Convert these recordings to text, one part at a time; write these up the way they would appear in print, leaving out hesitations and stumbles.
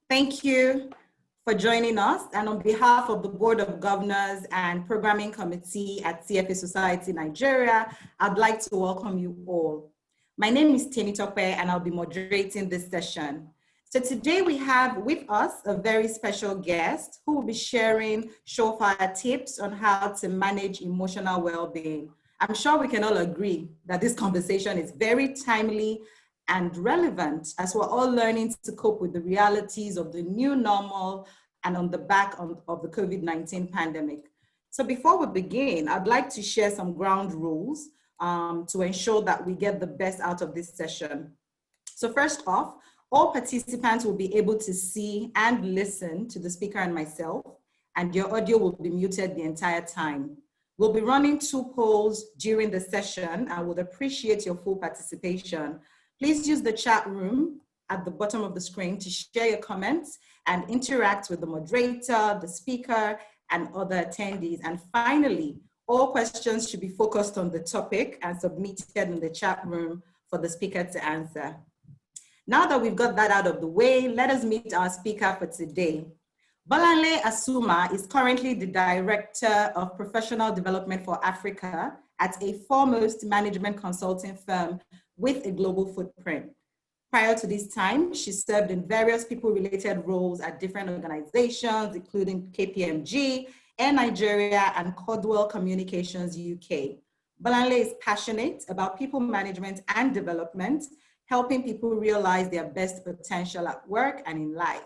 Thank you for joining us. And on behalf of the Board of Governors and Programming Committee at CFA Society Nigeria, I'd like to welcome you all. My name is Temitope and I'll be moderating this session. So today we have with us a very special guest who will be sharing surefire tips on how to manage emotional well-being. I'm sure we can all agree that this conversation is very timely and relevant as we're all learning to cope with the realities of the new normal and on the back of the COVID-19 pandemic. So before we begin, I'd like to share some ground rules to ensure that we get the best out of this session. So first off, all participants will be able to see and listen to the speaker and myself, and your audio will be muted the entire time. We'll be running 2 polls during the session and would appreciate your full participation. Please use the chat room at the bottom of the screen to share your comments and interact with the moderator, the speaker, and other attendees. And finally, all questions should be focused on the topic and submitted in the chat room for the speaker to answer. Now that we've got that out of the way, let us meet our speaker for today. Bolanle Asumah is currently the Director of Professional Development for Africa at a foremost management consulting firm with a global footprint. Prior to this time, she served in various people-related roles at different organizations, including KPMG, Air Nigeria, and Cordwell Communications UK. Bolanle is passionate about people management and development, helping people realize their best potential at work and in life.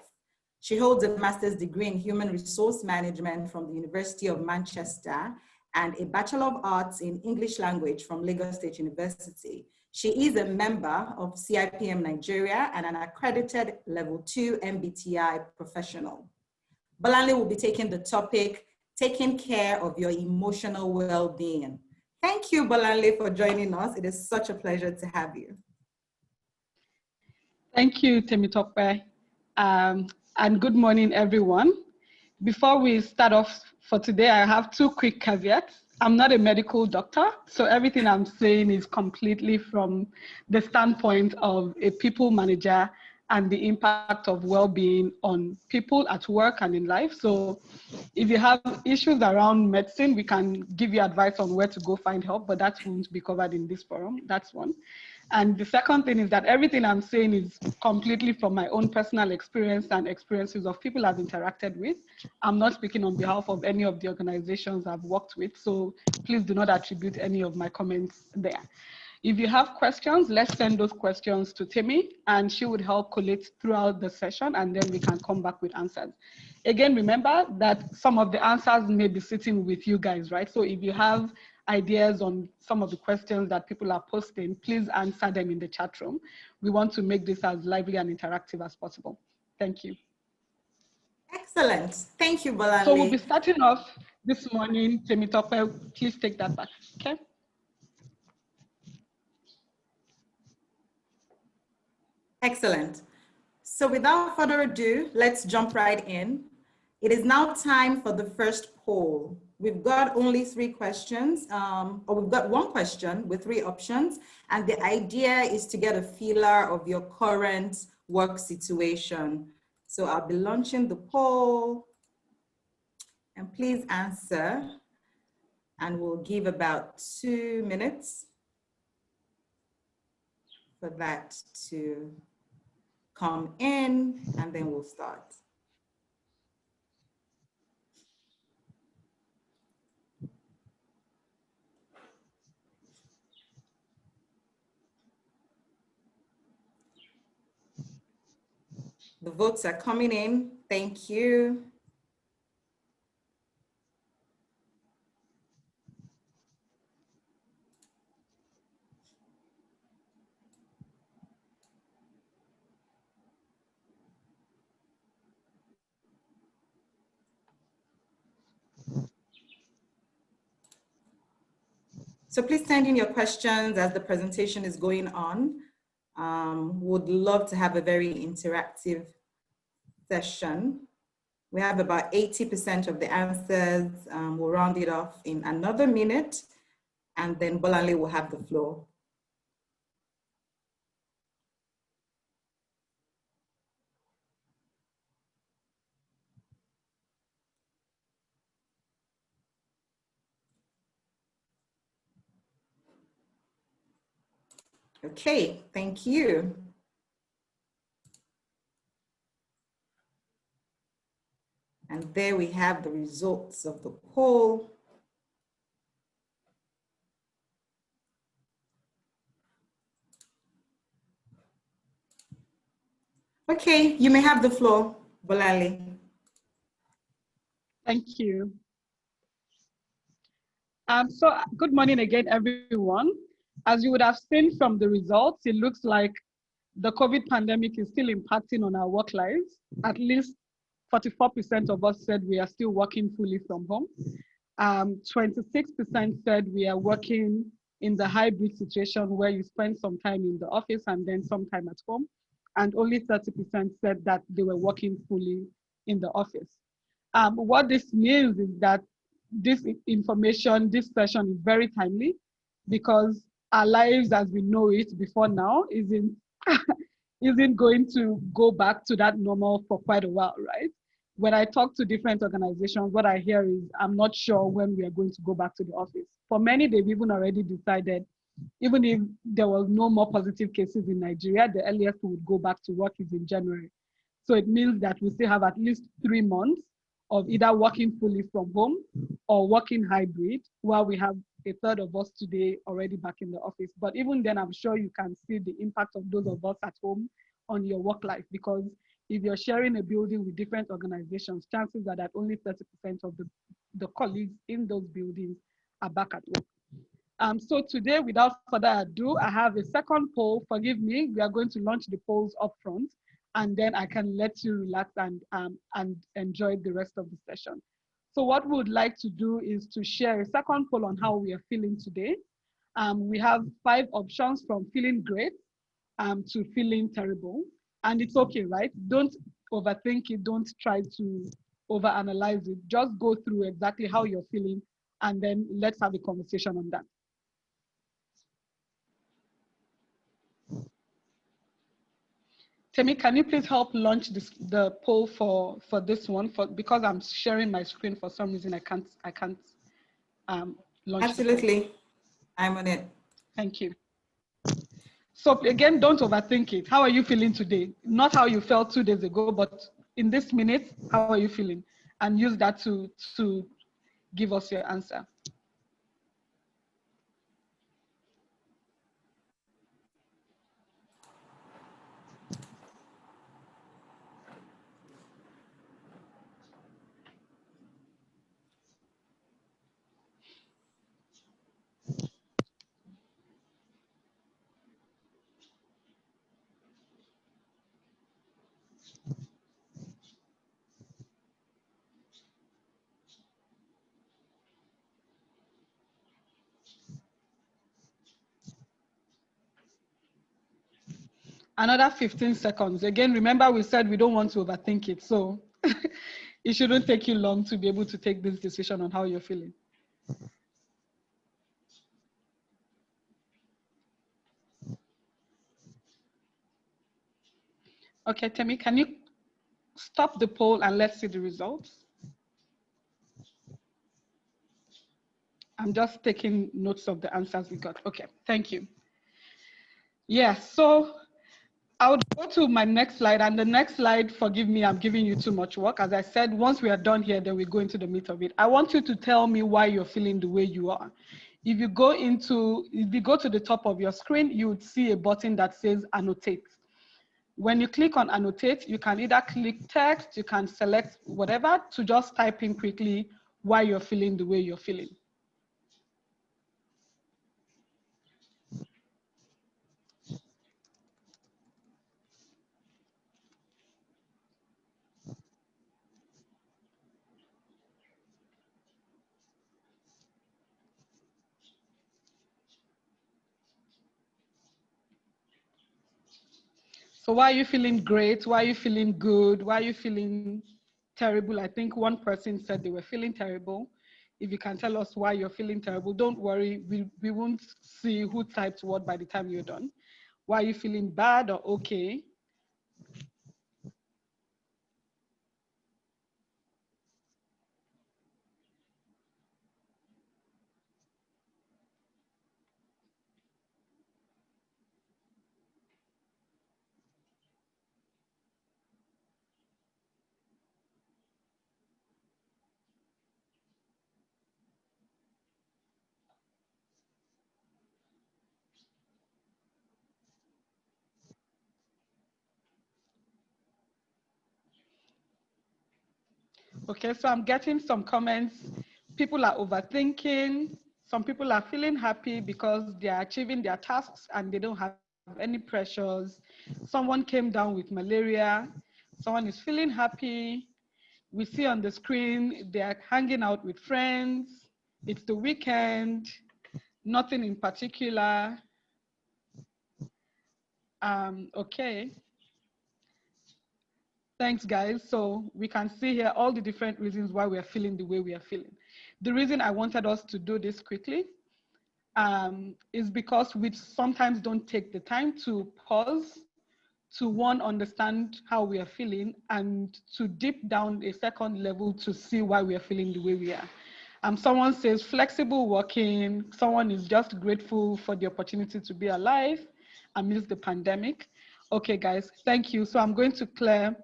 She holds a master's degree in human resource management from the University of Manchester and a Bachelor of Arts in English language from Lagos State University. She is a member of CIPM Nigeria and an accredited Level 2 MBTI professional. Bolanle will be taking the topic, taking care of your emotional well-being. Thank you, Bolanle, for joining us. It is such a pleasure to have you. Thank you, Temitope, and good morning, everyone. Before we start off for today, I have 2 quick caveats. I'm not a medical doctor, so everything I'm saying is completely from the standpoint of a people manager and the impact of well-being on people at work and in life. So if you have issues around medicine, we can give you advice on where to go find help, but that won't be covered in this forum. That's one. And the second thing is that everything I'm saying is completely from my own personal experience and experiences of people I've interacted with. I'm not speaking on behalf of any of the organizations I've worked with, so please do not attribute any of my comments there. If you have questions, let's send those questions to Temi, and she would help collate throughout the session, and then we can come back with answers. Again, remember that some of the answers may be sitting with you guys, right? So if you have ideas on some of the questions that people are posting, please answer them in the chat room. We want to make this as lively and interactive as possible. Thank you. Excellent. Thank you, Bolanle. So we'll be starting off this morning. Temitope, please take that back, okay? Excellent. So without further ado, let's jump right in. It is now time for the first poll. We've got only 3 questions, or we've got 1 question with 3 options. And the idea is to get a feeler of your current work situation. So I'll be launching the poll, and please answer. And we'll give about 2 minutes for that to come in, and then we'll start. The votes are coming in. Thank you. So please send in your questions as the presentation is going on. Would love to have a very interactive session. We have about 80% of the answers. We'll round it off in another minute, and then Bolanle will have the floor. Okay, thank you. And there we have the results of the poll. Okay, you may have the floor, Bolanle. Thank you. Good morning again, everyone. As you would have seen from the results, it looks like the COVID pandemic is still impacting on our work lives. At least 44% of us said we are still working fully from home. 26% said we are working in the hybrid situation where you spend some time in the office and then some time at home. And only 30% said that they were working fully in the office. What this means is that this information, this session is very timely because our lives as we know it before now isn't isn't going to go back to that normal for quite a while, right? When I talk to different organizations, what I hear is, I'm not sure when we are going to go back to the office. For many, they've even already decided, even if there was no more positive cases in Nigeria, the earliest we would go back to work is in January. So it means that we still have at least 3 months of either working fully from home or working hybrid, while we have a third of us today already back in the office. But even then, I'm sure you can see the impact of those of us at home on your work life, because if you're sharing a building with different organizations, chances are that only 30% of the colleagues in those buildings are back at work. So today, without further ado, I have a second poll. Forgive me, we are going to launch the polls up front, and then I can let you relax and enjoy the rest of the session. So what we would like to do is to share a second poll on how we are feeling today. We have 5 options from feeling great to feeling terrible. And it's okay, right? Don't overthink it. Don't try to overanalyze it. Just go through exactly how you're feeling, and then let's have a conversation on that. Temi, can you please help launch the poll for this one? Because I'm sharing my screen for some reason, I can't launch. Absolutely, I'm on it. Thank you. So again, don't overthink it. How are you feeling today? Not how you felt 2 days ago, but in this minute, how are you feeling? And use that to give us your answer. Another 15 seconds. Again, remember we said we don't want to overthink it. So it shouldn't take you long to be able to take this decision on how you're feeling. Okay, Temi, can you stop the poll and let's see the results? I'm just taking notes of the answers we got. Okay, thank you. Yeah, so I would go to my next slide, and the next slide, forgive me, I'm giving you too much work. As I said, once we are done here, then we go into the meat of it. I want you to tell me why you're feeling the way you are. If you go to the top of your screen, you would see a button that says annotate. When you click on annotate, you can either click text, you can select whatever to just type in quickly why you're feeling the way you're feeling. So why are you feeling great? Why are you feeling good? Why are you feeling terrible? I think one person said they were feeling terrible. If you can tell us why you're feeling terrible, don't worry. We won't see who typed what by the time you're done. Why are you feeling bad or okay? Okay, so I'm getting some comments. People are overthinking. Some people are feeling happy because they are achieving their tasks and they don't have any pressures. Someone came down with malaria. Someone is feeling happy. We see on the screen they are hanging out with friends. It's the weekend. Nothing in particular. Okay. Thanks, guys. So we can see here all the different reasons why we are feeling the way we are feeling. The reason I wanted us to do this quickly is because we sometimes don't take the time to pause, to one, understand how we are feeling, and to deep down a second level to see why we are feeling the way we are. Someone says flexible working, someone is just grateful for the opportunity to be alive amidst the pandemic. Okay, guys, thank you. So I'm going to clear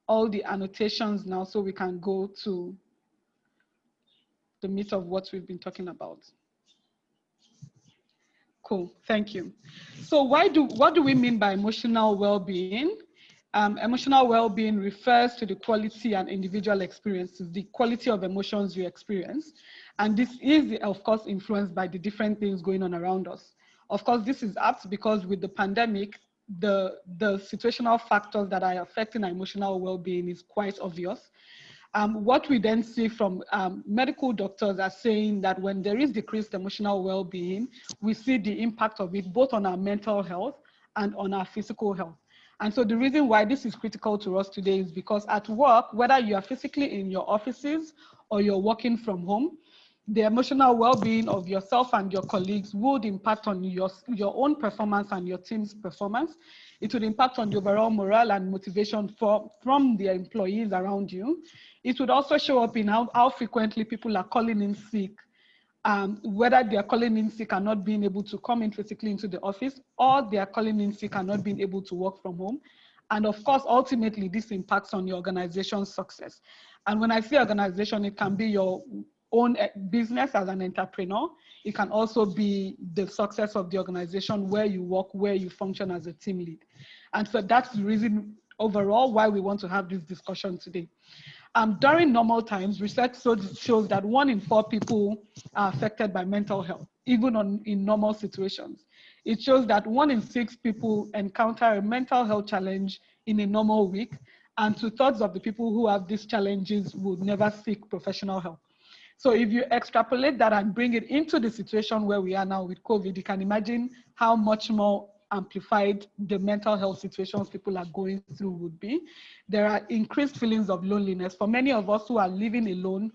all the annotations now so we can go to the meat of what we've been talking about. Cool, thank you. So what do we mean by emotional well-being? Emotional well-being refers to the quality and individual experiences, the quality of emotions you experience. And this is, of course, influenced by the different things going on around us. Of course, this is apt because with the pandemic, the situational factors that are affecting our emotional well-being is quite obvious. What we then see from medical doctors are saying that when there is decreased emotional well-being, we see the impact of it both on our mental health and on our physical health. And so the reason why this is critical to us today is because at work, whether you are physically in your offices or you're working from home, the emotional well-being of yourself and your colleagues would impact on your own performance and your team's performance. It would impact on the overall morale and motivation from the employees around you. It would also show up in how frequently people are calling in sick, whether they are calling in sick and not being able to come in physically into the office, or they are calling in sick and not being able to work from home. And of course, ultimately, this impacts on your organization's success. And when I say organization, it can be your own business as an entrepreneur. It can also be the success of the organization where you work, where you function as a team lead. And so that's the reason overall why we want to have this discussion today. During normal times, research shows that 1 in 4 people are affected by mental health, even in normal situations. It shows that 1 in 6 people encounter a mental health challenge in a normal week, and 2/3 of the people who have these challenges would never seek professional help. So if you extrapolate that and bring it into the situation where we are now with COVID, you can imagine how much more amplified the mental health situations people are going through would be. There are increased feelings of loneliness. For many of us who are living alone,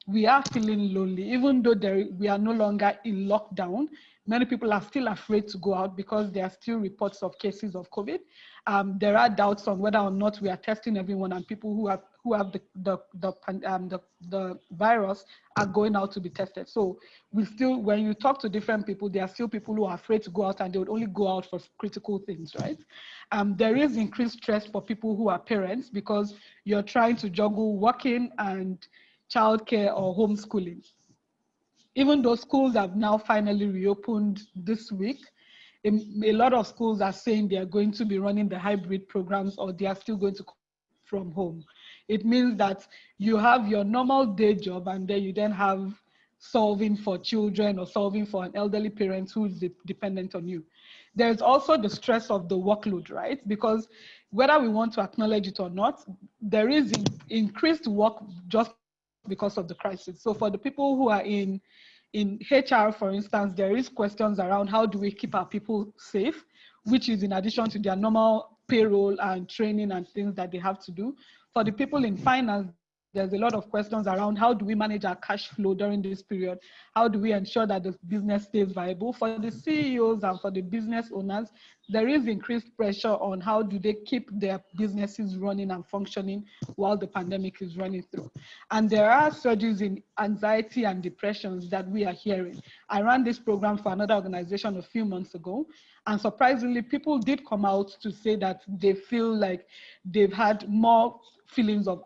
we are feeling lonely, even though we are no longer in lockdown. Many people are still afraid to go out because there are still reports of cases of COVID. There are doubts on whether or not we are testing everyone, and people who have the virus are going out to be tested. So when you talk to different people, there are still people who are afraid to go out, and they would only go out for critical things, right? There is increased stress for people who are parents because you're trying to juggle working and childcare or homeschooling. Even though schools have now finally reopened this week, a lot of schools are saying they are going to be running the hybrid programs, or they are still going to from home. It means that you have your normal day job, and then you then have solving for children or solving for an elderly parent who is dependent on you. There's also the stress of the workload, right? Because whether we want to acknowledge it or not, there is increased work just because of the crisis. So for the people who are in HR, for instance, there is questions around how do we keep our people safe, which is in addition to their normal payroll and training and things that they have to do. For the people in finance, there's a lot of questions around how do we manage our cash flow during this period? How do we ensure that the business stays viable? For the CEOs and for the business owners, there is increased pressure on how do they keep their businesses running and functioning while the pandemic is running through. And there are surges in anxiety and depressions that we are hearing. I ran this program for another organization a few months ago, and surprisingly, people did come out to say that they feel like they've had more feelings of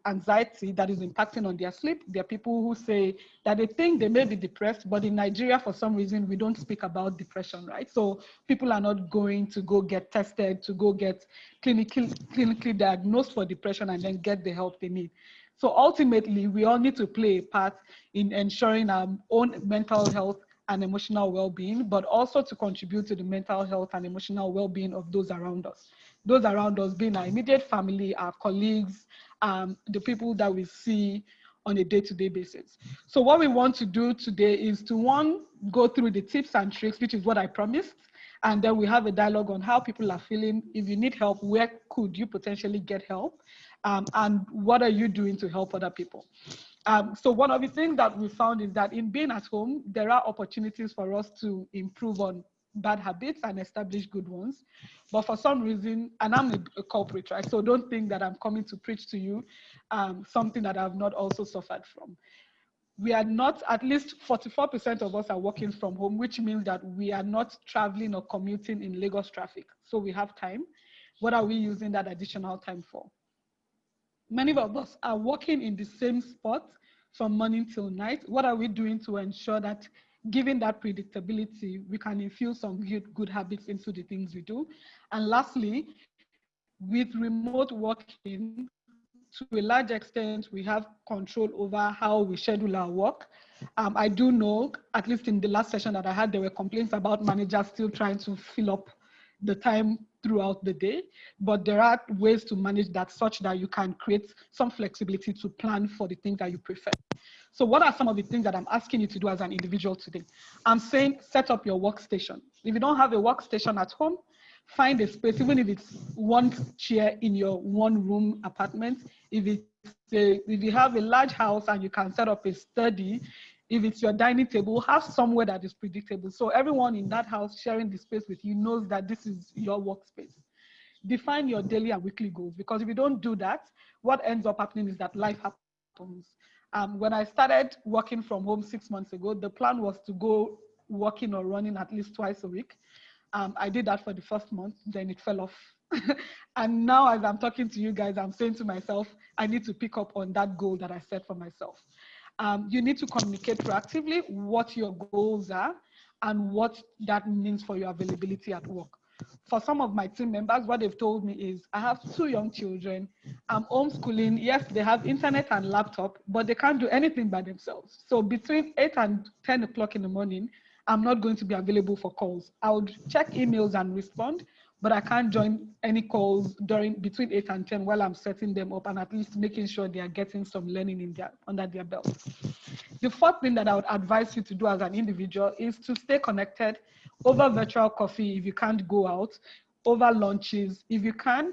anxiety that is impacting on their sleep. There are people who say that they think they may be depressed, but in Nigeria, for some reason, we don't speak about depression, right? So people are not going going to go get tested, to go get clinically diagnosed for depression and then get the help they need. So ultimately, we all need to play a part in ensuring our own mental health and emotional well-being, but also to contribute to the mental health and emotional well-being of those around us. Those around us being our immediate family, our colleagues, the people that we see on a day-to-day basis. So what we want to do today is to, one, go through the tips and tricks, which is what I promised, and then we have a dialogue on how people are feeling. If you need help, where could you potentially get help? And what are you doing to help other people? So one of the things that we found is that in being at home, there are opportunities for us to improve on bad habits and establish good ones. But for some reason, and I'm a culprit, right? So don't think that I'm coming to preach to you something that I've not also suffered from. We are not, at least 44% of us are working from home, which means that we are not traveling or commuting in Lagos traffic. So we have time. What are we using that additional time for? Many of us are working in the same spot from morning till night. What are we doing to ensure that, given that predictability, we can infuse some good habits into the things we do? And lastly, with remote working, to a large extent, we have control over how we schedule our work. I do know, at least in the last session that I had, there were complaints about managers still trying to fill up the time throughout the day, but there are ways to manage that such that you can create some flexibility to plan for the things that you prefer. So what are some of the things that I'm asking you to do as an individual today? I'm saying set up your workstation. If you don't have a workstation at home, find a space, even if it's one chair in your one room apartment. If you have a large house and you can set up a study, if it's your dining table, have somewhere that is predictable. So everyone in that house sharing the space with you knows that this is your workspace. Define your daily and weekly goals, because if you don't do that, what ends up happening is that life happens. When I started working from home 6 months ago, the plan was to go walking or running at least twice a week. I did that for the first month, then it fell off. And now as I'm talking to you guys, I'm saying to myself, I need to pick up on that goal that I set for myself. You need to communicate proactively what your goals are and what that means for your availability at work. For some of my team members, what they've told me is, I have 2 young children, I'm homeschooling, yes, they have internet and laptop, but they can't do anything by themselves. So between 8 and 10 o'clock in the morning, I'm not going to be available for calls. I would check emails and respond, but I can't join any calls between 8 and 10 while I'm setting them up and at least making sure they are getting some learning under their belt. The fourth thing that I would advise you to do as an individual is to stay connected over virtual coffee if you can't go out, over lunches. If you can,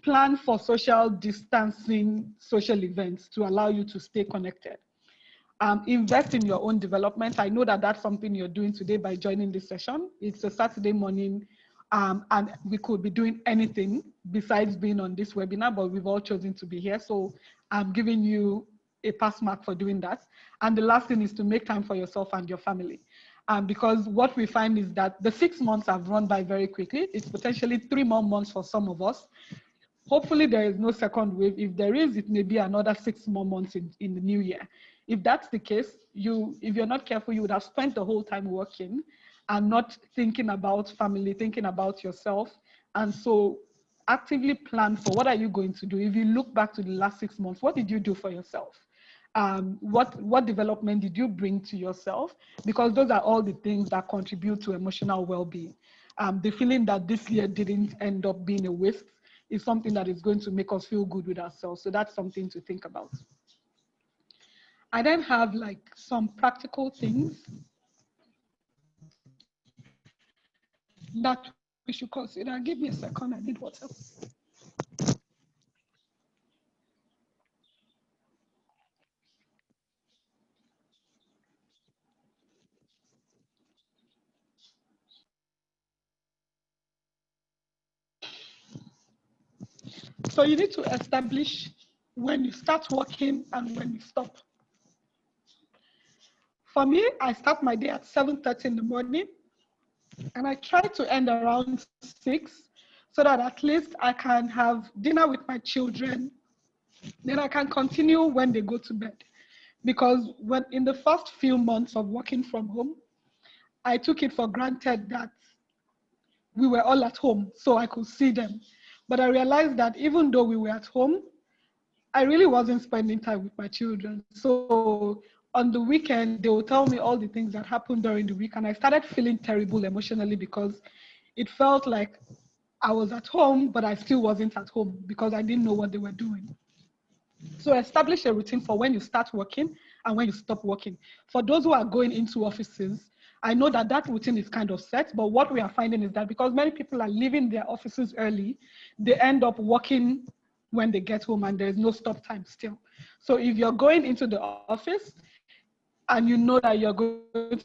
plan for social distancing, social events to allow you to stay connected. Invest in your own development. I know that that's something you're doing today by joining this session. It's a Saturday morning, and we could be doing anything besides being on this webinar, but we've all chosen to be here. So I'm giving you a pass mark for doing that. And the last thing is to make time for yourself and your family. Because what we find is that the 6 months have run by very quickly. It's potentially 3 more months for some of us. Hopefully there is no second wave. If there is, it may be another 6 more months in the new year. If that's the case, if you're not careful, you would have spent the whole time working and not thinking about family, thinking about yourself. And so actively plan for what are you going to do. If you look back to the last 6 months, what did you do for yourself? What development did you bring to yourself? Because those are all the things that contribute to emotional well-being. The feeling that this year didn't end up being a waste is something that is going to make us feel good with ourselves. So that's something to think about. I then have like some practical things that we should consider. Give me a second, I need water. So you need to establish when you start working and when you stop. For me, I start my day at 7:30 in the morning and I try to end around 6 so that at least I can have dinner with my children. Then I can continue when they go to bed. Because when in the first few months of working from home, I took it for granted that we were all at home, so I could see them. But I realized that even though we were at home, I really wasn't spending time with my children. So on the weekend, they will tell me all the things that happened during the week. And I started feeling terrible emotionally because it felt like I was at home, but I still wasn't at home because I didn't know what they were doing. So establish a routine for when you start working and when you stop working. For those who are going into offices, I know that that routine is kind of set, but what we are finding is that because many people are leaving their offices early, they end up working when they get home and there's no stop time still. So if you're going into the office and you know that you're going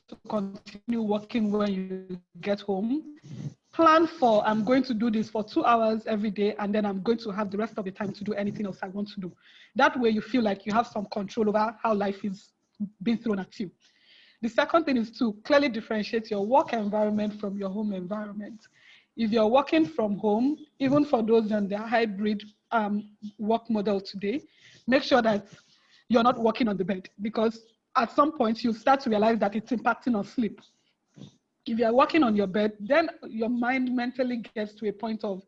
to continue working when you get home, plan for, I'm going to do this for 2 hours every day, and then I'm going to have the rest of the time to do anything else I want to do. That way you feel like you have some control over how life is being thrown at you. The second thing is to clearly differentiate your work environment from your home environment. If you're working from home, even for those on the hybrid work model today, make sure that you're not working on the bed, because at some point you start to realize that it's impacting on sleep. If you're working on your bed, then your mind mentally gets to a point of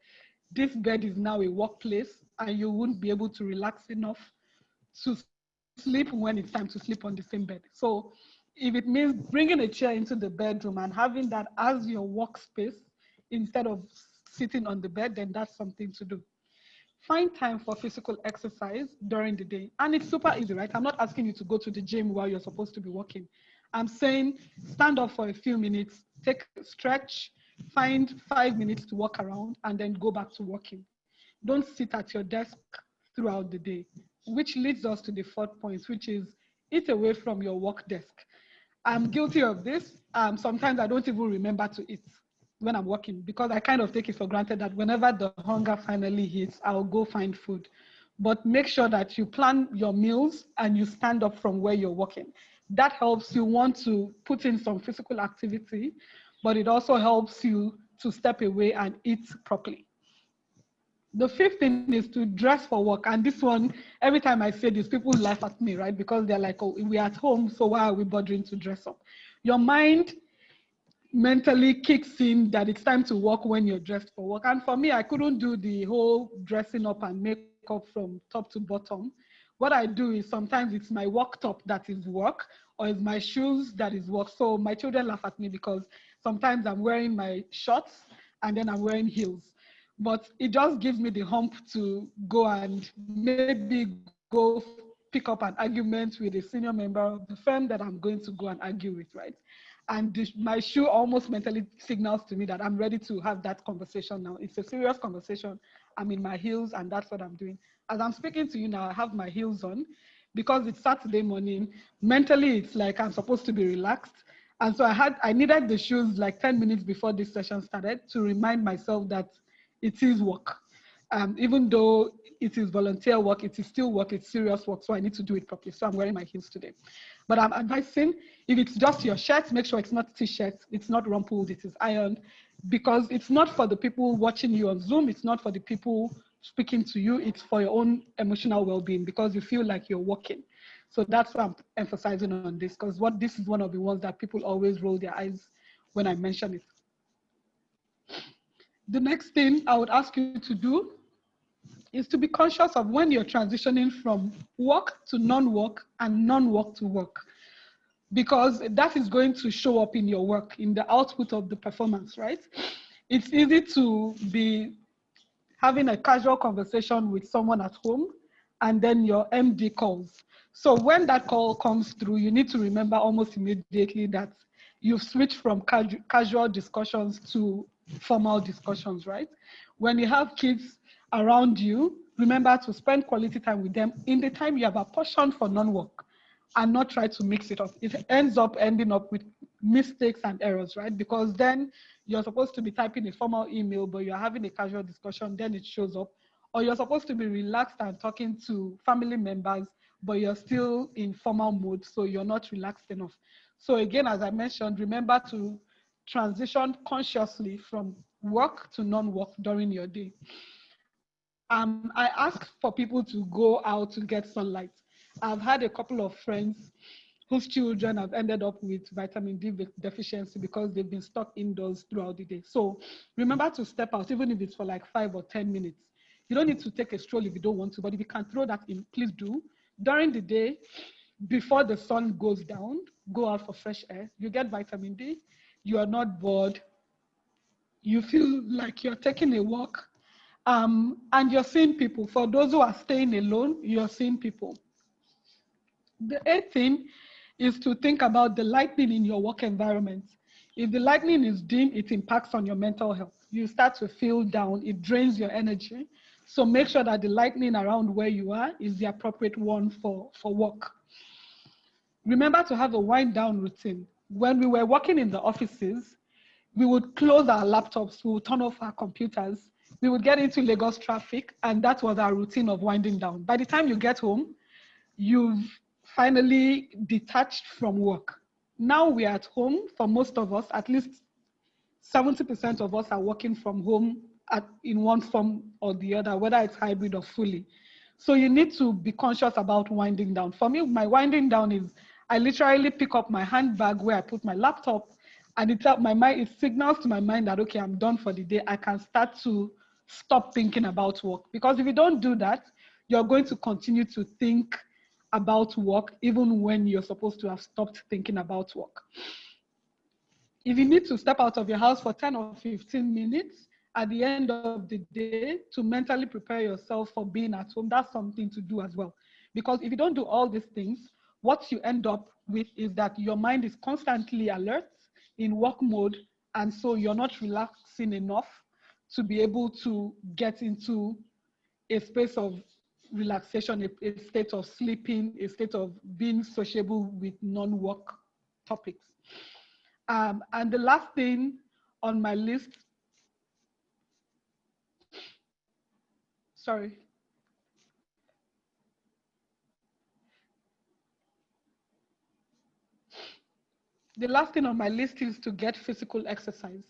this bed is now a workplace, and you won't be able to relax enough to sleep when it's time to sleep on the same bed. So if it means bringing a chair into the bedroom and having that as your workspace instead of sitting on the bed, then that's something to do. Find time for physical exercise during the day. And it's super easy, right? I'm not asking you to go to the gym while you're supposed to be working. I'm saying stand up for a few minutes, take a stretch, find 5 minutes to walk around, and then go back to working. Don't sit at your desk throughout the day, which leads us to the fourth point, which is eat away from your work desk. I'm guilty of this. Sometimes I don't even remember to eat when I'm working because I kind of take it for granted that whenever the hunger finally hits, I'll go find food. But make sure that you plan your meals and you stand up from where you're working. That helps you want to put in some physical activity, but it also helps you to step away and eat properly. The fifth thing is to dress for work. And this one, every time I say this, people laugh at me, right? Because they're like, oh, we're at home, so why are we bothering to dress up? Your mind mentally kicks in that it's time to work when you're dressed for work. And for me, I couldn't do the whole dressing up and makeup from top to bottom. What I do is sometimes it's my work top that is work, or it's my shoes that is work. So my children laugh at me because sometimes I'm wearing my shorts and then I'm wearing heels. But it just gives me the hump to go and maybe go pick up an argument with a senior member of the firm that I'm going to go and argue with, right? And my shoe almost mentally signals to me that I'm ready to have that conversation now. It's a serious conversation. I'm in my heels and that's what I'm doing. As I'm speaking to you now, I have my heels on because it's Saturday morning. Mentally, it's like I'm supposed to be relaxed. And so I needed the shoes like 10 minutes before this session started to remind myself that it is work. Even though it is volunteer work, it is still work, it's serious work, so I need to do it properly. So I'm wearing my heels today. But I'm advising, if it's just your shirt, make sure it's not t-shirt, it's not rumpled, it is ironed, because it's not for the people watching you on Zoom, it's not for the people speaking to you, it's for your own emotional well-being, because you feel like you're working. So that's why I'm emphasizing on this, because this is one of the ones that people always roll their eyes when I mention it. The next thing I would ask you to do is to be conscious of when you're transitioning from work to non-work and non-work to work, because that is going to show up in your work, in the output of the performance, right? It's easy to be having a casual conversation with someone at home and then your MD calls. So when that call comes through, you need to remember almost immediately that you've switched from casual discussions to formal discussions, right? When you have kids around you, remember to spend quality time with them in the time you have apportioned for non-work and not try to mix it up. It ending up with mistakes and errors, right? Because then you're supposed to be typing a formal email, but you're having a casual discussion, then it shows up. Or you're supposed to be relaxed and talking to family members, but you're still in formal mode, so you're not relaxed enough. So again, as I mentioned, remember to transition consciously from work to non-work during your day. I ask for people to go out to get sunlight. I've had a couple of friends whose children have ended up with vitamin D deficiency because they've been stuck indoors throughout the day. So remember to step out, even if it's for like 5 or 10 minutes. You don't need to take a stroll if you don't want to, but if you can throw that in, please do. During the day, before the sun goes down, go out for fresh air. You get vitamin D, you are not bored, you feel like you're taking a walk, and you're seeing people. For those who are staying alone, you're seeing people. The eighth thing is to think about the lighting in your work environment. If the lighting is dim, it impacts on your mental health. You start to feel down, it drains your energy. So make sure that the lighting around where you are is the appropriate one for work. Remember to have a wind down routine. When we were working in the offices, we would close our laptops, we would turn off our computers, we would get into Lagos traffic, and that was our routine of winding down. By the time you get home, you've finally detached from work. Now we're at home. For most of us, at least 70% of us are working from home in one form or the other, whether it's hybrid or fully. So you need to be conscious about winding down. For me, my winding down is I literally pick up my handbag where I put my laptop, and it signals to my mind that, okay, I'm done for the day. I can start to stop thinking about work. Because if you don't do that, you're going to continue to think about work even when you're supposed to have stopped thinking about work. If you need to step out of your house for 10 or 15 minutes at the end of the day to mentally prepare yourself for being at home, that's something to do as well. Because if you don't do all these things, what you end up with is that your mind is constantly alert in work mode, and so you're not relaxing enough to be able to get into a space of relaxation, a state of sleeping, a state of being sociable with non-work topics. And the last thing on my list, sorry. The last thing on my list is to get physical exercise,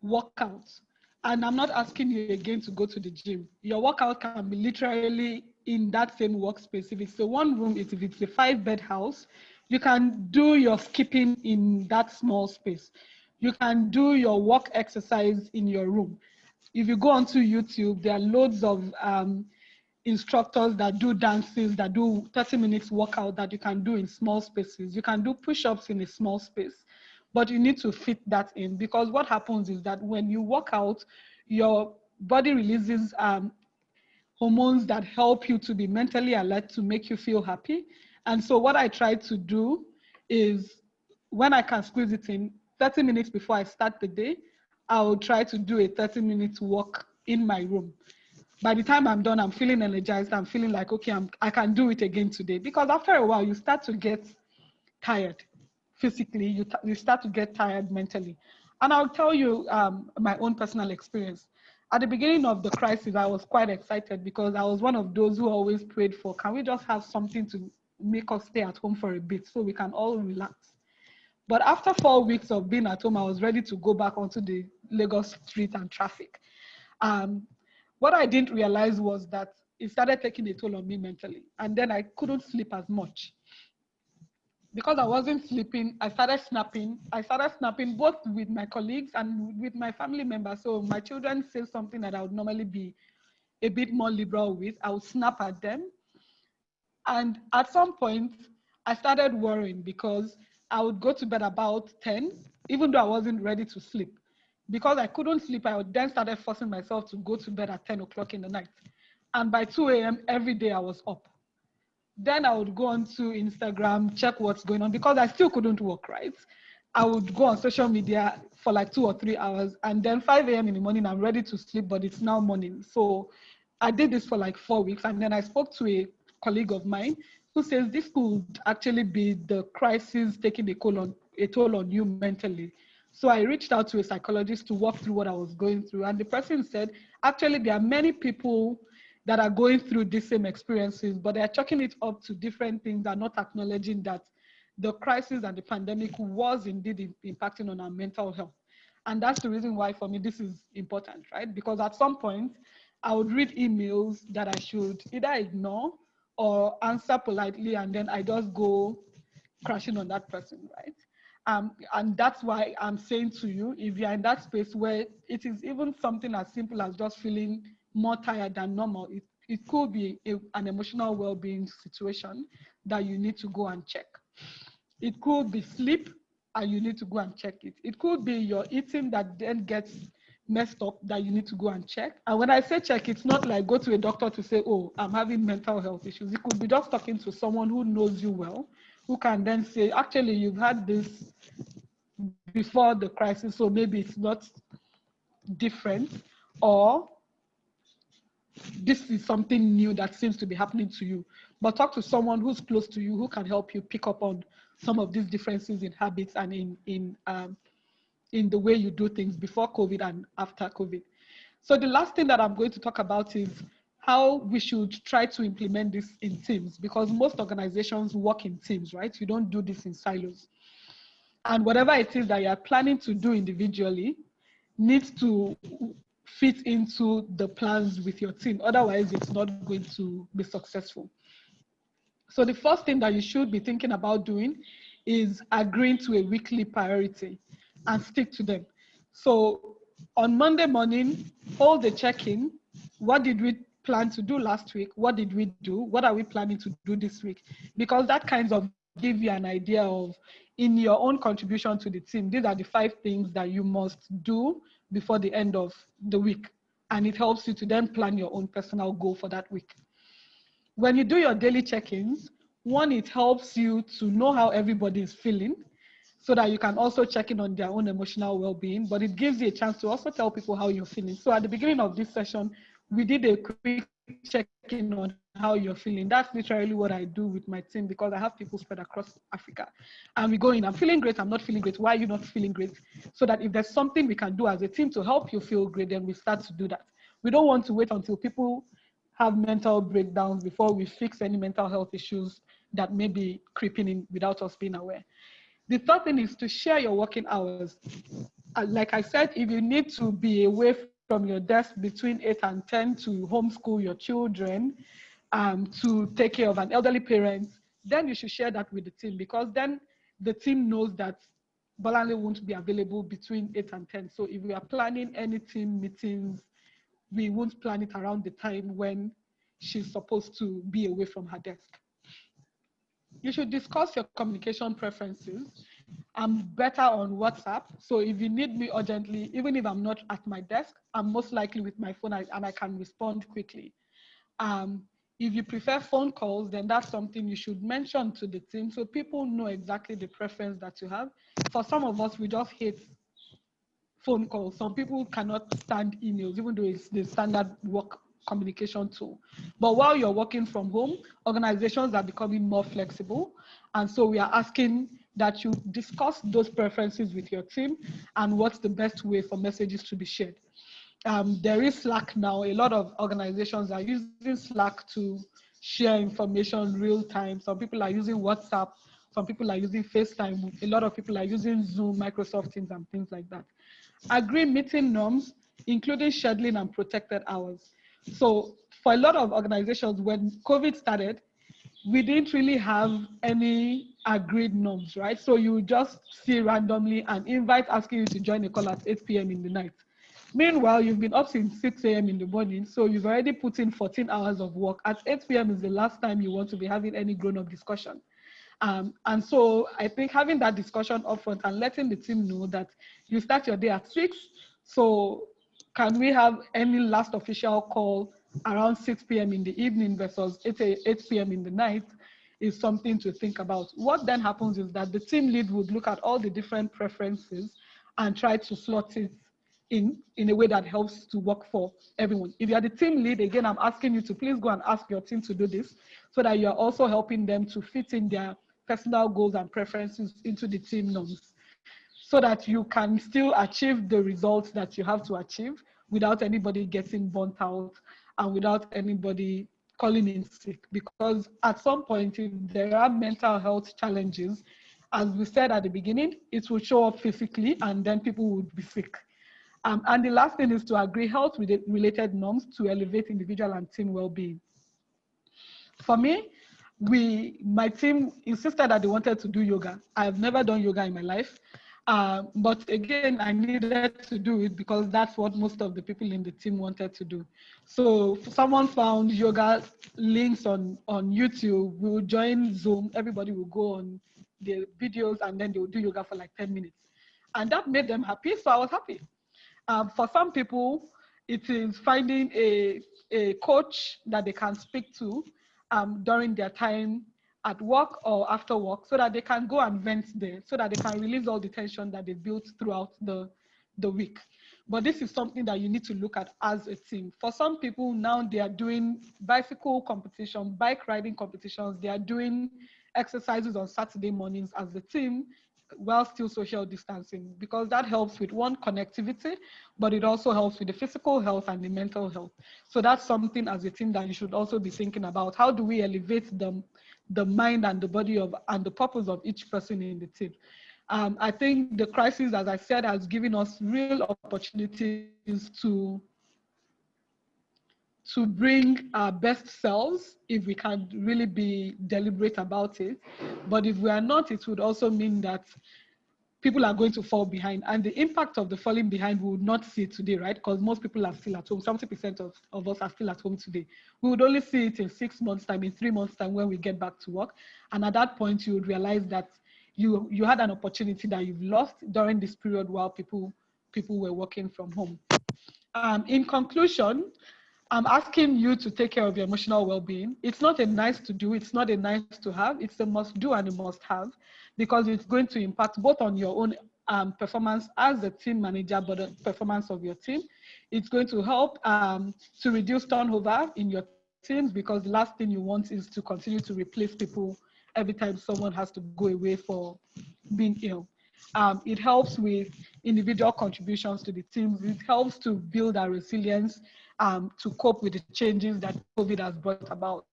workouts. And I'm not asking you again to go to the gym. Your workout can be literally in that same workspace. If it's a one room, if it's a 5-bed house, you can do your skipping in that small space. You can do your walk exercise in your room. If you go onto YouTube, there are loads of instructors that do dances, that do 30 minutes workout that you can do in small spaces. You can do push-ups in a small space, but you need to fit that in, because what happens is that when you work out, your body releases hormones that help you to be mentally alert, to make you feel happy. And so what I try to do is, when I can squeeze it in, 30 minutes before I start the day, I will try to do a 30-minute walk in my room. By the time I'm done, I'm feeling energized. I'm feeling like, okay, I can do it again today. Because after a while, you start to get tired physically. You start to get tired mentally. And I'll tell you my own personal experience. At the beginning of the crisis, I was quite excited because I was one of those who always prayed for, can we just have something to make us stay at home for a bit so we can all relax? But after 4 weeks of being at home, I was ready to go back onto the Lagos street and traffic. What I didn't realize was that it started taking a toll on me mentally. And then I couldn't sleep as much. Because I wasn't sleeping, I started snapping. I started snapping both with my colleagues and with my family members. So my children say something that I would normally be a bit more liberal with. I would snap at them. And at some point, I started worrying because I would go to bed about 10, even though I wasn't ready to sleep. Because I couldn't sleep, I would then started forcing myself to go to bed at 10 o'clock in the night. And by 2 a.m. every day I was up. Then I would go onto Instagram, check what's going on, because I still couldn't work, right? I would go on social media for like 2 or 3 hours, and then 5 a.m. in the morning, I'm ready to sleep, but it's now morning. So I did this for like 4 weeks, and then I spoke to a colleague of mine who says this could actually be the crisis taking a toll on you mentally. So I reached out to a psychologist to walk through what I was going through, and the person said, actually, there are many people that are going through the same experiences, but they're chalking it up to different things and not acknowledging that the crisis and the pandemic was indeed impacting on our mental health. And that's the reason why, for me, this is important, right? Because at some point, I would read emails that I should either ignore or answer politely, and then I just go crashing on that person, right? And that's why I'm saying to you, if you're in that space where it is even something as simple as just feeling more tired than normal, it could be an emotional well-being situation that you need to go and check. It could be sleep, and you need to go and check it. It could be your eating that then gets messed up that you need to go and check. And when I say check, it's not like go to a doctor to say, oh, I'm having mental health issues. It could be just talking to someone who knows you well, who can then say, actually, you've had this before the crisis, so maybe it's not different, or this is something new that seems to be happening to you. But talk to someone who's close to you, who can help you pick up on some of these differences in habits and in the way you do things before COVID and after COVID. So the last thing that I'm going to talk about is how we should try to implement this in teams, because most organizations work in teams, right? You don't do this in silos. And whatever it is that you're planning to do individually needs to fit into the plans with your team. Otherwise, it's not going to be successful. So the first thing that you should be thinking about doing is agreeing to a weekly priority and stick to them. So on Monday morning, hold the check-in. What did we plan to do last week? What did we do? What are we planning to do this week? Because that kind of give you an idea of, in your own contribution to the team, these are the 5 things that you must do before the end of the week. And it helps you to then plan your own personal goal for that week. When you do your daily check-ins, one, it helps you to know how everybody is feeling so that you can also check in on their own emotional well-being, but it gives you a chance to also tell people how you're feeling. So at the beginning of this session, we did a quick check-in on how you're feeling. That's literally what I do with my team, because I have people spread across Africa. And we go in, I'm feeling great, I'm not feeling great. Why are you not feeling great? So that if there's something we can do as a team to help you feel great, then we start to do that. We don't want to wait until people have mental breakdowns before we fix any mental health issues that may be creeping in without us being aware. The third thing is to share your working hours. Like I said, if you need to be away from your desk between 8 and 10 to homeschool your children, to take care of an elderly parent, then you should share that with the team, because then the team knows that Bolanle won't be available between 8 and 10. So if we are planning any team meetings, we won't plan it around the time when she's supposed to be away from her desk. You should discuss your communication preferences. I'm better on WhatsApp. So if you need me urgently, even if I'm not at my desk, I'm most likely with my phone and I can respond quickly. If you prefer phone calls, then that's something you should mention to the team so people know exactly the preference that you have. For some of us, we just hate phone calls. Some people cannot stand emails, even though it's the standard work communication tool. But while you're working from home, organizations are becoming more flexible. And so we are asking that you discuss those preferences with your team and what's the best way for messages to be shared. There is Slack now. A lot of organizations are using Slack to share information real time. Some people are using WhatsApp. Some people are using FaceTime. A lot of people are using Zoom, Microsoft Teams, and things like that. Agree meeting norms, including scheduling and protected hours. So for a lot of organizations, when COVID started, we didn't really have any agreed norms, right? So you just see randomly an invite asking you to join a call at 8 p.m. in the night. Meanwhile, you've been up since 6 a.m. in the morning, so you've already put in 14 hours of work. At 8 p.m. is the last time you want to be having any grown-up discussion. And so I think having that discussion upfront and letting the team know that you start your day at 6, so can we have any last official call around 6 p.m. in the evening versus 8 p.m. in the night is something to think about. What then happens is that the team lead would look at all the different preferences and try to slot it in a way that helps to work for everyone. If you're the team lead, again, I'm asking you to please go and ask your team to do this so that you're also helping them to fit in their personal goals and preferences into the team norms so that you can still achieve the results that you have to achieve without anybody getting burnt out and without anybody calling in sick. Because at some point, if there are mental health challenges, as we said at the beginning, it will show up physically and then people would be sick. And the last thing is to agree health-related norms to elevate individual and team well-being. For me, my team insisted that they wanted to do yoga. I have never done yoga in my life. But again, I needed to do it because that's what most of the people in the team wanted to do. So someone found yoga links on YouTube. We would join Zoom. Everybody will go on the videos and then they will do yoga for like 10 minutes. And that made them happy, so I was happy. For some people, it is finding a coach that they can speak to during their time at work or after work, so that they can go and vent there, so that they can release all the tension that they built throughout the week. But this is something that you need to look at as a team. For some people now, they are doing bicycle competition, bike riding competitions. They are doing exercises on Saturday mornings as a team while still social distancing, because that helps with one, connectivity, but it also helps with the physical health and the mental health. So that's something as a team that you should also be thinking about. How do we elevate the mind and the body of and the purpose of each person in the team? I think the crisis, as I said, has given us real opportunities to bring our best selves if we can really be deliberate about it. But if we are not, it would also mean that people are going to fall behind. And the impact of the falling behind, we would not see it today, right? Because most people are still at home. 70% of us are still at home today. We would only see it in 6 months' time, in 3 months' time when we get back to work. And at that point, you would realize that you had an opportunity that you've lost during this period while people were working from home. In conclusion, I'm asking you to take care of your emotional well-being. It's not a nice to do, it's not a nice to have, it's a must do and a must have, because it's going to impact both on your own performance as a team manager, but the performance of your team. It's going to help to reduce turnover in your teams, because the last thing you want is to continue to replace people every time someone has to go away for being ill. It helps with individual contributions to the teams. It helps to build our resilience to cope with the changes that COVID has brought about.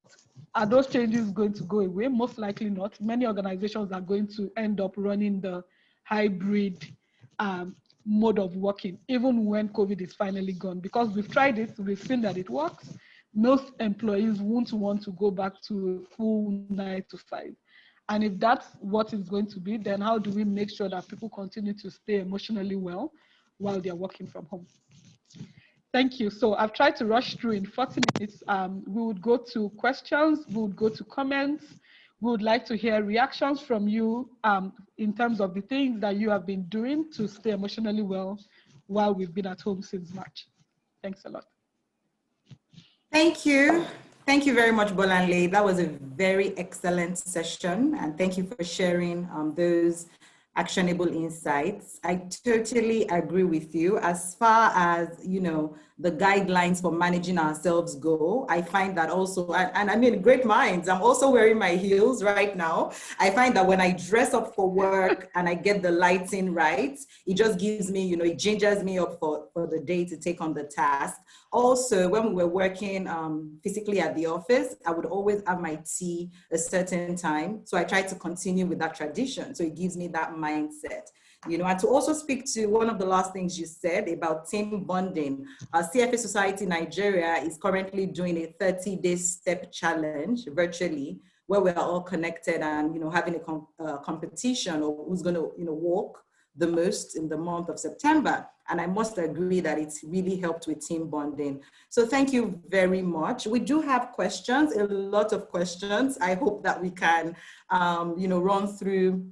Are those changes going to go away? Most likely not. Many organizations are going to end up running the hybrid mode of working, even when COVID is finally gone, because we've tried it, we've seen that it works. Most employees won't want to go back to a full 9 to 5. And if that's what it's going to be, then how do we make sure that people continue to stay emotionally well while they're working from home? Thank you. So I've tried to rush through in 40 minutes. We would go to questions, we would go to comments. We would like to hear reactions from you in terms of the things that you have been doing to stay emotionally well while we've been at home since March. Thanks a lot. Thank you. Thank you very much, Bolanle. That was a very excellent session, and thank you for sharing those actionable insights. I totally agree with you. As far as, you know, the guidelines for managing ourselves go, I find that also, and I mean, great minds, I'm also wearing my heels right now. I find that when I dress up for work and I get the lighting right, it just gives me, you know, it gingers me up for the day to take on the task. Also, when we were working physically at the office, I would always have my tea a certain time. So I try to continue with that tradition. So it gives me that mindset, you know. And to also speak to one of the last things you said about team bonding, CFA Society Nigeria is currently doing a 30-day step challenge virtually, where we're all connected and, you know, having a competition of who's going to, you know, walk the most in the month of September. And I must agree that it's really helped with team bonding. So thank you very much. We do have questions, a lot of questions. I hope that we can, you know, run through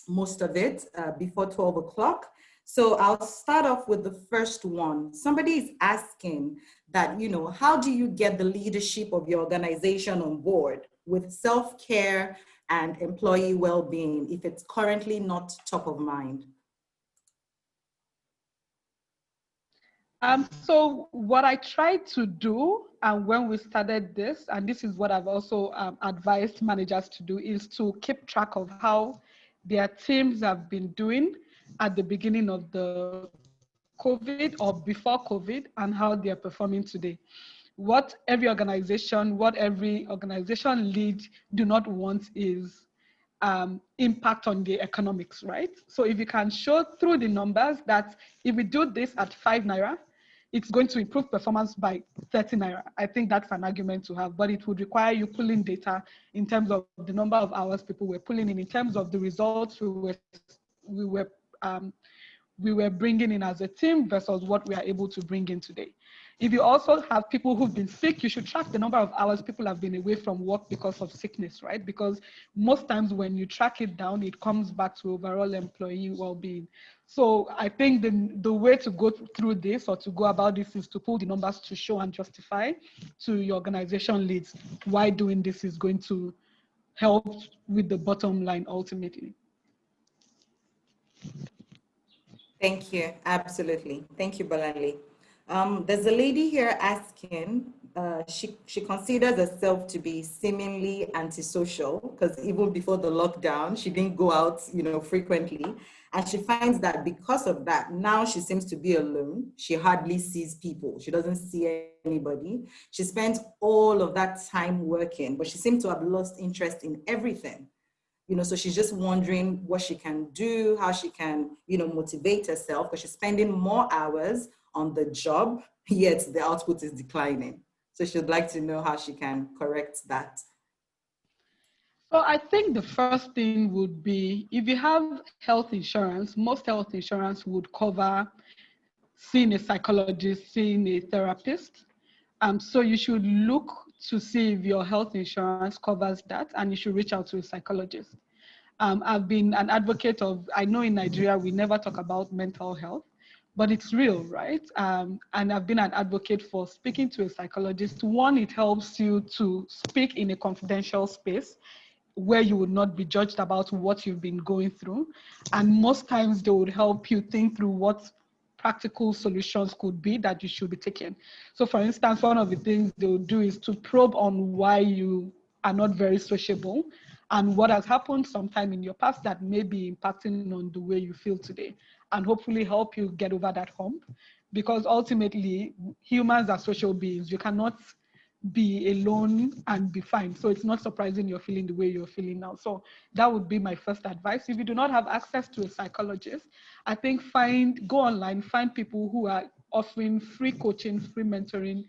most of it before 12 o'clock. So I'll start off with the first one. Somebody is asking that, you know, how do you get the leadership of your organization on board with self-care and employee well-being if it's currently not top of mind? So what I tried to do, and when we started this, and this is what I've also advised managers to do, is to keep track of how their teams have been doing at the beginning of the COVID or before COVID, and how they're performing today. What every organization lead do not want is impact on the economics, right? So if you can show through the numbers that if we do this at 5 naira, it's going to improve performance by 30 naira. I think that's an argument to have, but it would require you pulling data in terms of the number of hours people were pulling in terms of the results we were bringing in as a team versus what we are able to bring in today. If you also have people who've been sick, you should track the number of hours people have been away from work because of sickness, right? Because most times when you track it down, it comes back to overall employee well-being. So I think the way to go through this or to go about this is to pull the numbers to show and justify to your organization leads why doing this is going to help with the bottom line ultimately. Thank you. Absolutely. Thank you, Bolanle. There's a lady here asking, she considers herself to be seemingly antisocial because even before the lockdown, she didn't go out, frequently. And she finds that because of that, now she seems to be alone. She hardly sees people. She doesn't see anybody. She spends all of that time working, but she seems to have lost interest in everything. So she's just wondering what she can do, how she can, motivate herself because she's spending more hours on the job, yet the output is declining. So she'd like to know how she can correct that. So I think the first thing would be, if you have health insurance, most health insurance would cover seeing a psychologist, seeing a therapist. So you should look to see if your health insurance covers that, and you should reach out to a psychologist. I've been an advocate of, I know in Nigeria, we never talk about mental health, but it's real, right? And I've been an advocate for speaking to a psychologist. One, it helps you to speak in a confidential space where you would not be judged about what you've been going through. And most times they would help you think through what practical solutions could be that you should be taking. So for instance, one of the things they will do is to probe on why you are not very sociable and what has happened sometime in your past that may be impacting on the way you feel today, and hopefully help you get over that hump. Because ultimately, humans are social beings. You cannot be alone and be fine. So it's not surprising you're feeling the way you're feeling now. So that would be my first advice. If you do not have access to a psychologist, I think go online, find people who are offering free coaching, free mentoring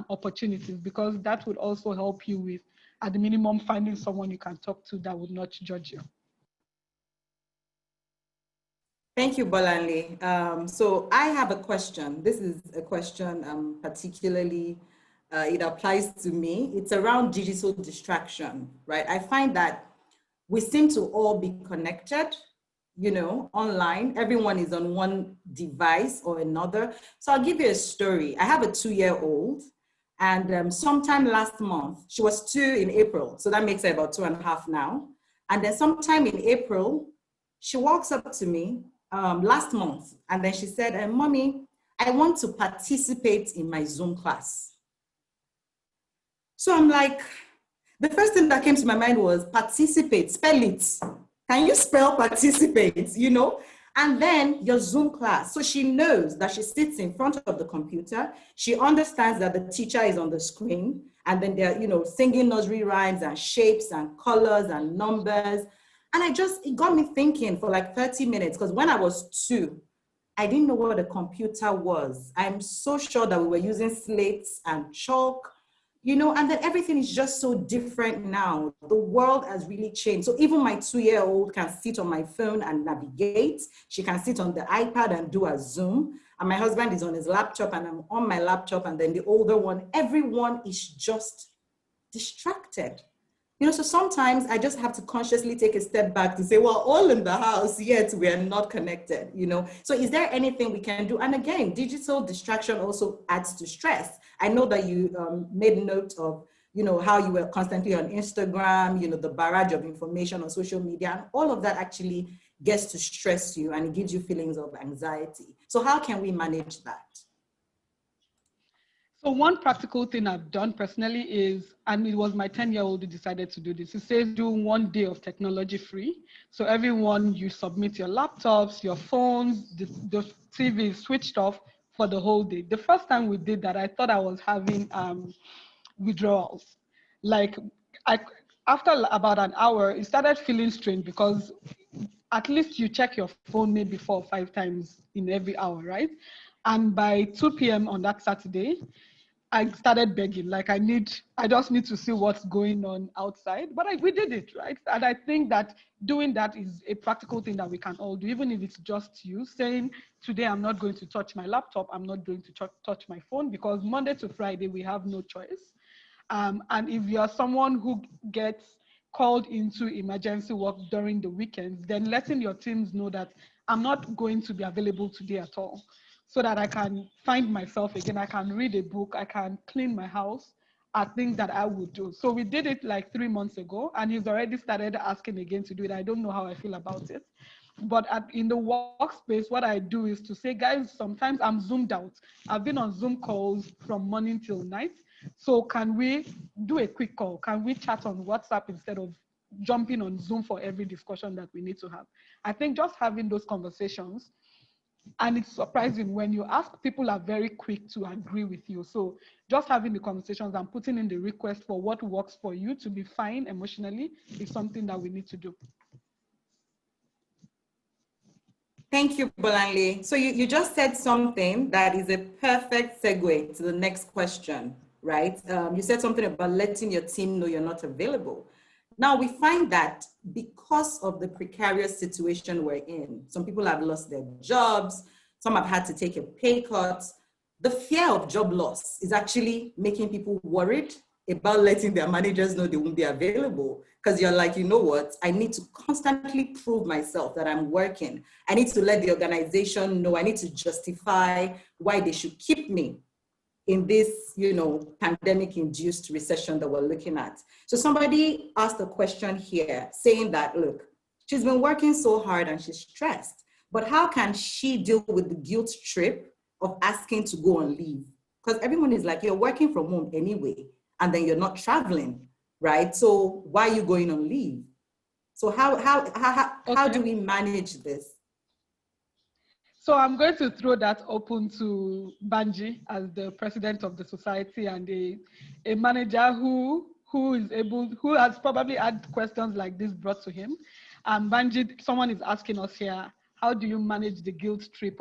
opportunities, because that would also help you with, at the minimum, finding someone you can talk to that would not judge you. Thank you, Bolanle. So I have a question. This is a question particularly, it applies to me. It's around digital distraction, right? I find that we seem to all be connected, online. Everyone is on one device or another. So I'll give you a story. I have a 2-year-old, and sometime last month, she was 2 in April. So that makes her about 2.5 now. And then sometime in April, she walks up to me last month, and then she said, Mommy, I want to participate in my Zoom class. So I'm like, the first thing that came to my mind was participate, spell it. Can you spell participate, And then your Zoom class. So she knows that she sits in front of the computer. She understands that the teacher is on the screen, and then they're, singing nursery rhymes and shapes and colors and numbers. And it got me thinking for like 30 minutes, because when I was 2, I didn't know what a computer was. I'm so sure that we were using slates and chalk, and then everything is just so different now. The world has really changed. So even my 2-year-old can sit on my phone and navigate. She can sit on the iPad and do a Zoom. And my husband is on his laptop and I'm on my laptop. And then the older one, everyone is just distracted. So sometimes I just have to consciously take a step back to say, well, all in the house, yet we are not connected, So is there anything we can do? And again, digital distraction also adds to stress. I know that you made note of, how you were constantly on Instagram, the barrage of information on social media, and all of that actually gets to stress you and it gives you feelings of anxiety. So how can we manage that? So one practical thing I've done personally is, and it was my 10-year-old who decided to do this, it says do 1 day of technology free. So everyone, you submit your laptops, your phones, the TV is switched off for the whole day. The first time we did that, I thought I was having withdrawals. Like after about an hour, it started feeling strange because at least you check your phone maybe 4 or 5 times in every hour, right? And by 2 p.m. on that Saturday, I started begging, like I just need to see what's going on outside. But we did it, right? And I think that doing that is a practical thing that we can all do, even if it's just you saying, today I'm not going to touch my laptop, I'm not going to touch my phone, because Monday to Friday, we have no choice. And if you're someone who gets called into emergency work during the weekends, then letting your teams know that I'm not going to be available today at all, so that I can find myself again, I can read a book, I can clean my house, are things that I would do. So we did it like 3 months ago, and he's already started asking again to do it. I don't know how I feel about it. But in the workspace, what I do is to say, guys, sometimes I'm zoomed out. I've been on Zoom calls from morning till night. So can we do a quick call? Can we chat on WhatsApp instead of jumping on Zoom for every discussion that we need to have? I think just having those conversations, and it's surprising when you ask, people are very quick to agree with you. So just having the conversations and putting in the request for what works for you to be fine emotionally is something that we need to do. Thank you, Bolanle. So you just said something that is a perfect segue to the next question, right? You said something about letting your team know you're not available. Now we find that because of the precarious situation we're in, some people have lost their jobs, some have had to take a pay cut. The fear of job loss is actually making people worried about letting their managers know they won't be available, because you're like, you know what, I need to constantly prove myself that I'm working. I need to let the organization know, I need to justify why they should keep me in this, pandemic-induced recession that we're looking at. So somebody asked a question here saying that, look, she's been working so hard and she's stressed, but how can she deal with the guilt trip of asking to go on leave? Because everyone is like, you're working from home anyway, and then you're not traveling, right? So why are you going on leave? So how do we manage this? So I'm going to throw that open to Banji as the president of the society and a manager who has probably had questions like this brought to him. Banji, someone is asking us here, how do you manage the guilt trip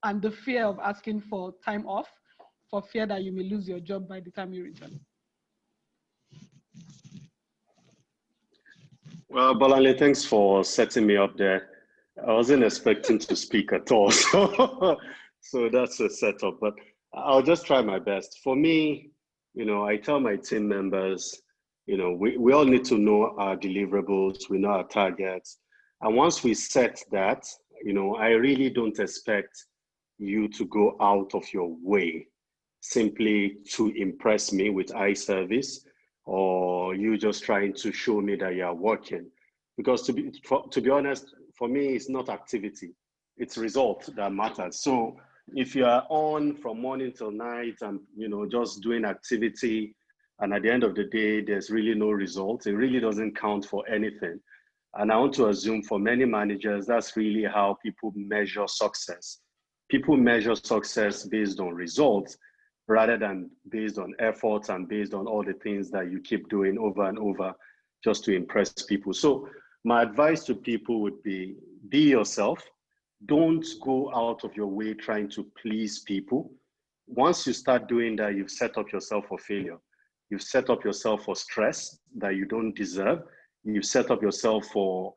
and the fear of asking for time off for fear that you may lose your job by the time you return? Well, Bolanle, thanks for setting me up there. I wasn't expecting to speak at all, so that's a setup, but I'll just try my best. For me, I tell my team members, we all need to know our deliverables, we know our targets. And once we set that, I really don't expect you to go out of your way simply to impress me with eye service, or you just trying to show me that you are working. Because to be honest, for me, it's not activity, it's result that matters. So if you are on from morning till night and just doing activity, and at the end of the day, there's really no result, it really doesn't count for anything. And I want to assume for many managers, that's really how people measure success. People measure success based on results rather than based on efforts and based on all the things that you keep doing over and over just to impress people. So my advice to people would be yourself. Don't go out of your way trying to please people. Once you start doing that, you've set up yourself for failure. You've set up yourself for stress that you don't deserve. You've set up yourself for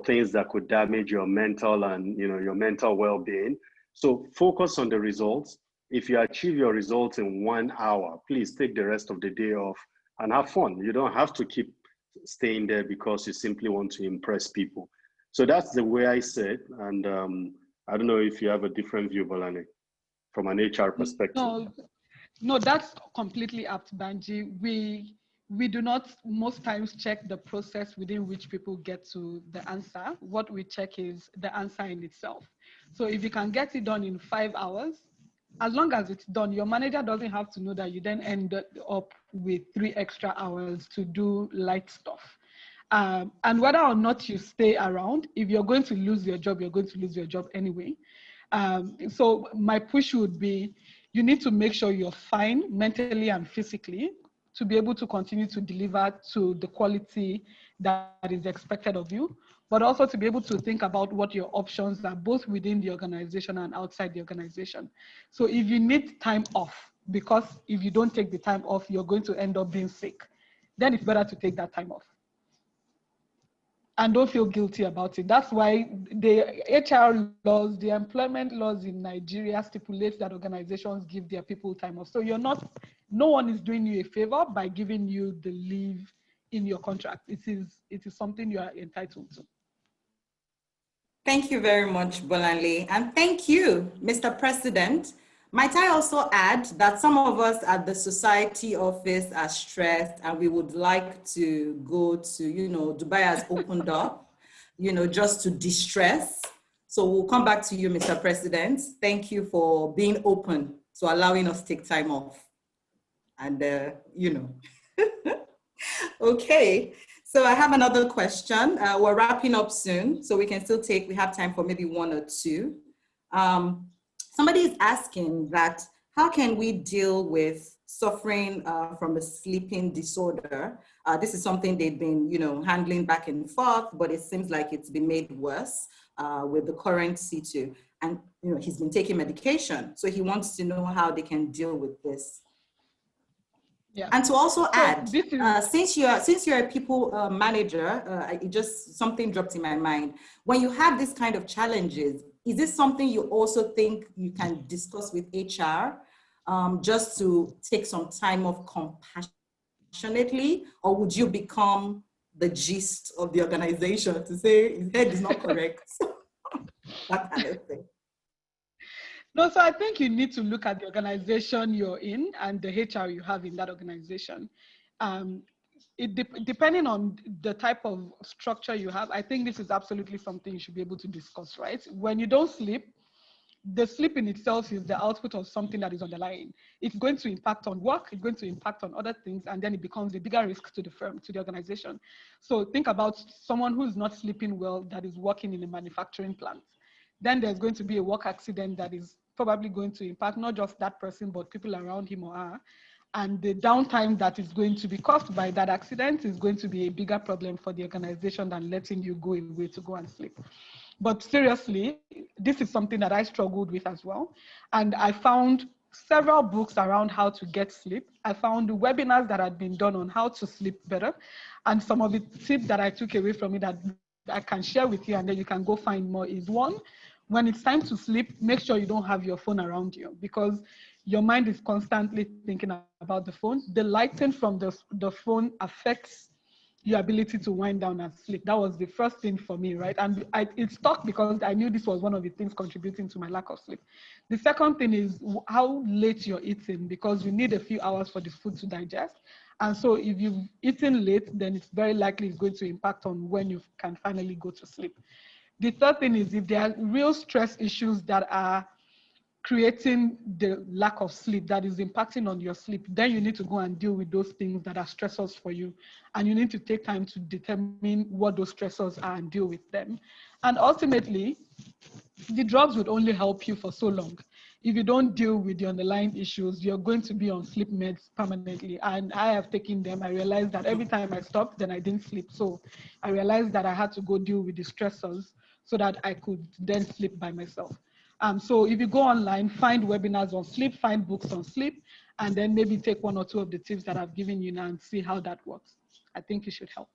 things that could damage your mental and your mental well-being. So focus on the results. If you achieve your results in 1 hour, please take the rest of the day off and have fun. You don't have to keep staying there because you simply want to impress people. So that's the way I say it. And I don't know if you have a different view, Bolanle, from an HR perspective. No, that's completely apt, Banji. We do not most times check the process within which people get to the answer. What we check is the answer in itself. So if you can get it done in 5 hours, as long as it's done, your manager doesn't have to know that you then end up with 3 extra hours to do light stuff. And whether or not you stay around, if you're going to lose your job, you're going to lose your job anyway. So my push would be, you need to make sure you're fine mentally and physically to be able to continue to deliver to the quality that is expected of you, but also to be able to think about what your options are, both within the organization and outside the organization. So if you need time off, because if you don't take the time off, you're going to end up being sick, then it's better to take that time off. And don't feel guilty about it. That's why the HR laws, the employment laws in Nigeria stipulate that organizations give their people time off. So no one is doing you a favor by giving you the leave in your contract. It is something you are entitled to. Thank you very much, Bolanle. And thank you, Mr. President. Might I also add that some of us at the society office are stressed and we would like to go to, Dubai has opened up, just to de-stress. So we'll come back to you, Mr. President. Thank you for being open to allowing us to take time off. And, Okay, so I have another question. We're wrapping up soon, so we have time for maybe one or two. Somebody is asking that, how can we deal with suffering from a sleeping disorder? This is something they've been, handling back and forth, but it seems like it's been made worse with the current C2. And, he's been taking medication. So he wants to know how they can deal with this. Yeah. And to also add, since you're a people manager, something dropped in my mind. When you have this kind of challenges, is this something you also think you can discuss with HR just to take some time off compassionately, or would you become the gist of the organization to say his head is not correct? That kind of thing. No, so I think you need to look at the organization you're in and the HR you have in that organization. Depending on the type of structure you have, I think this is absolutely something you should be able to discuss, right? When you don't sleep, the sleep in itself is the output of something that is underlying. It's going to impact on work, it's going to impact on other things, and then it becomes a bigger risk to the firm, to the organization. So think about someone who's not sleeping well that is working in a manufacturing plant. Then there's going to be a work accident that is probably going to impact not just that person, but people around him or her. And the downtime that is going to be caused by that accident is going to be a bigger problem for the organization than letting you go away to go and sleep. But seriously, this is something that I struggled with as well. And I found several books around how to get sleep. I found webinars that had been done on how to sleep better. And some of the tips that I took away from it that I can share with you, and then you can go find more, is one, when it's time to sleep, make sure you don't have your phone around you, because your mind is constantly thinking about the phone. The lighting from the phone affects your ability to wind down and sleep. That was the first thing for me, right? And it stuck because I knew this was one of the things contributing to my lack of sleep. The second thing is how late you're eating, because you need a few hours for the food to digest. And so if you've eaten late, then it's very likely it's going to impact on when you can finally go to sleep. The third thing is if there are real stress issues that are creating the lack of sleep that is impacting on your sleep, then you need to go and deal with those things that are stressors for you. And you need to take time to determine what those stressors are and deal with them. And ultimately, the drugs would only help you for so long. If you don't deal with the underlying issues, you're going to be on sleep meds permanently. And I have taken them. I realized that every time I stopped, then I didn't sleep. So I realized that I had to go deal with the stressors so that I could then sleep by myself. So if you go online, find webinars on sleep, find books on sleep, and then maybe take one or two of the tips that I've given you now and see how that works. I think it should help.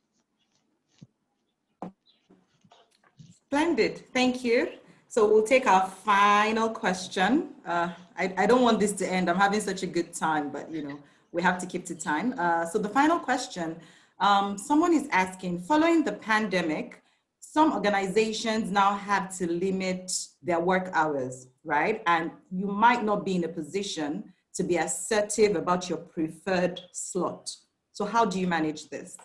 Splendid, thank you. So we'll take our final question. I don't want this to end. I'm having such a good time, but we have to keep to time. So the final question, someone is asking, following the pandemic, some organizations now have to limit their work hours, right? And you might not be in a position to be assertive about your preferred slot. So how do you manage this?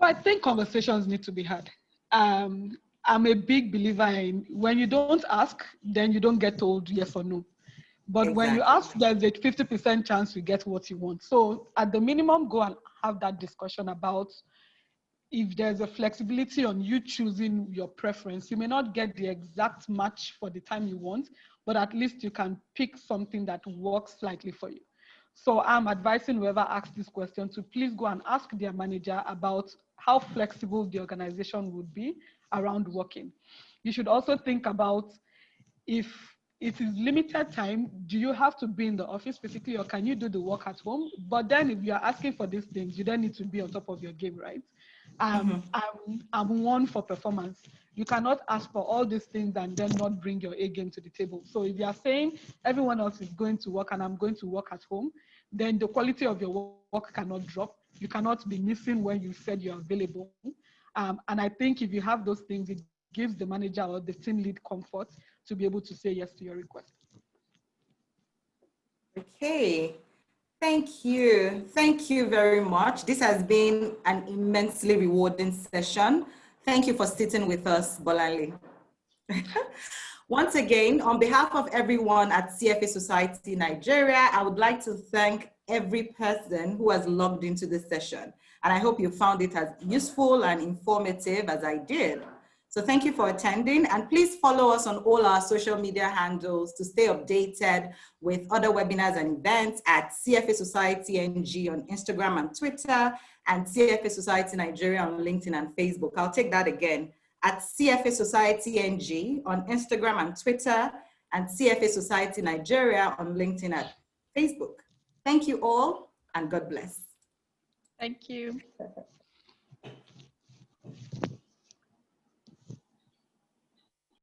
So I think conversations need to be had. I'm a big believer in when you don't ask, then you don't get told yes or no. But exactly. When you ask, there's a 50% chance you get what you want. So at the minimum, go and have that discussion about if there's a flexibility on you choosing your preference. You may not get the exact match for the time you want, but at least you can pick something that works slightly for you. So I'm advising whoever asks this question to please go and ask their manager about how flexible the organization would be around working. You should also think about, if it is limited time, do you have to be in the office physically, or can you do the work at home? But then if you're asking for these things, you then need to be on top of your game, right? I'm one for performance. You cannot ask for all these things and then not bring your A game to the table. So if you're saying everyone else is going to work and I'm going to work at home, then the quality of your work cannot drop. You cannot be missing when you said you're available. And I think if you have those things, it gives the manager or the team lead comfort to be able to say yes to your request. Okay, thank you. Thank you very much. This has been an immensely rewarding session. Thank you for sitting with us, Bolanle. Once again, on behalf of everyone at CFA Society Nigeria, I would like to thank every person who has logged into this session. And I hope you found it as useful and informative as I did. So thank you for attending, and please follow us on all our social media handles to stay updated with other webinars and events at CFA Society NG on Instagram and Twitter, and CFA Society Nigeria on LinkedIn and Facebook. I'll take that again, at CFA Society NG on Instagram and Twitter, and CFA Society Nigeria on LinkedIn and Facebook. Thank you all, and God bless. Thank you.